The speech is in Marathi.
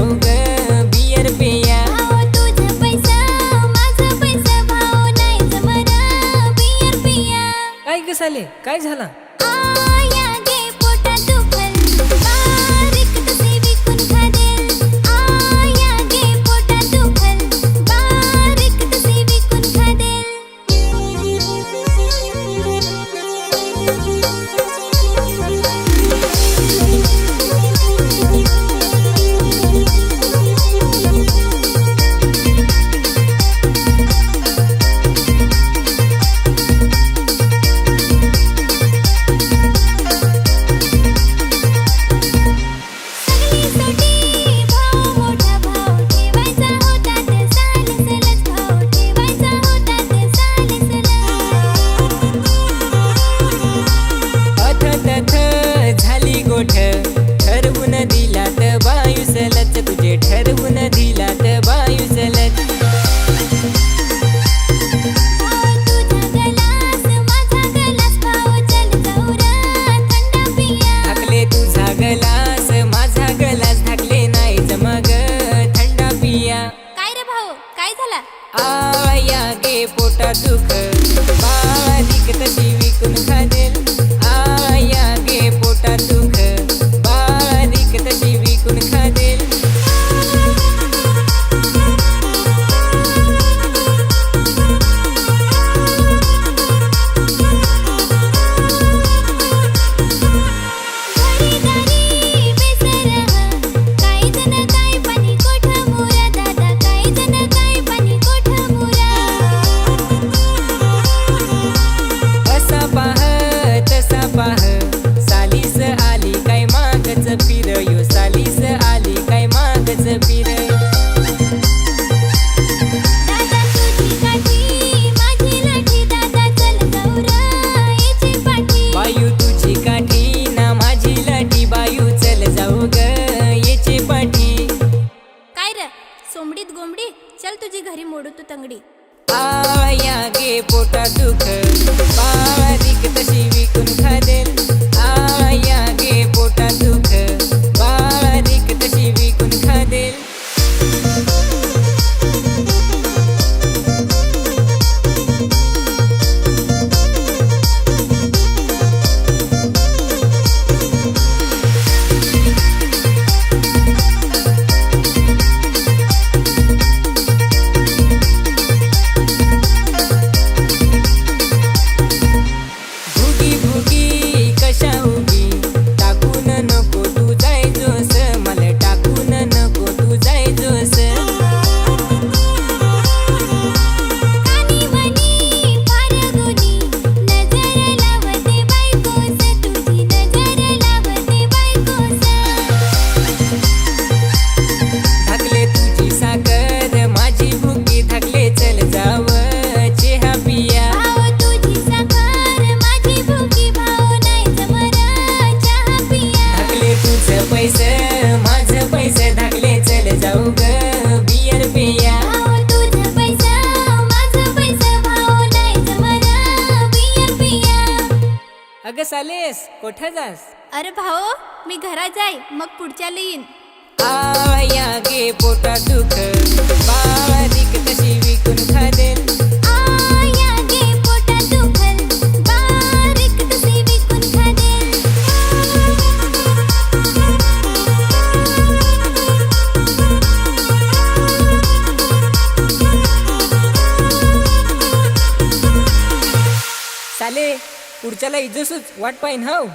जाऊ ग बियर पिया. तुझं पैसा माझं पैसा भाऊ नाही जमना बियर पिया. काय ग साले काय झाला? आया गे पोटात दुखल बारीक तसे विकून खादेल. आया गे पोटात दुखल बारीक तसे विकून खादेल. ठरवून दिलात बायुसलच तुझे ठरवून दिलात बायुसलच. धाकले तुझा गलास माझा गलास धाकले नाही जमग थंडा पिया. काय रे भाऊ काय झाला? आया गे पोटा दुख बारीक तशी विकून खादेल. आया गे पोटा दुख बारीक तशी विकून खादेल. सालीस आली काय मागच फिर यो सालीस आली काय मागच फिर. दादा तुझी काठी माझी लाठी दादा चल जाऊ र याची पाठी. बायू तुझी काठी ना माझी लाठी बायू चल जाऊ ग याची पाठी. काय रे सोमडीत गोमडी चल तुझी घरी मोडू तू तंगडी. आया गे पोटा दुख बारीक तशी विकून खादेल. आया गे पोटा दुख बारीक तशी विकून खादेल. भुगी भुगी कशा उगी टाकून नको तू जायचोस मला टाकून नको तू जायचोस. कानी मनी फार गुनी नजर लावते बायकोस तुझी नजर लावते बायकोस. धाकले तुझी साखर माझी भुगी धाकले चल जाव चहा पिया. भाऊ तुझी साखर माझी भुकी भाऊ नाही जमना चहा पिया. धाकले तुझं पैसे माझं पैसे धाकले चल जाऊ ग बियर पिया. भाऊ तुझं पैसा माझं पैसा भाऊ नाही जमना बियर पिया. अगं सालेस कोठे जास? अरे भाऊ मी घरात जाई मग पुढच्या येईन. आया गे पोटा दुख बारीक तशी विकून खादेल. आया गे पोटात दुखल बारीक तसे विकून खादेल. साले पुढच्याला इज्जतच वाट पाहिन हाव.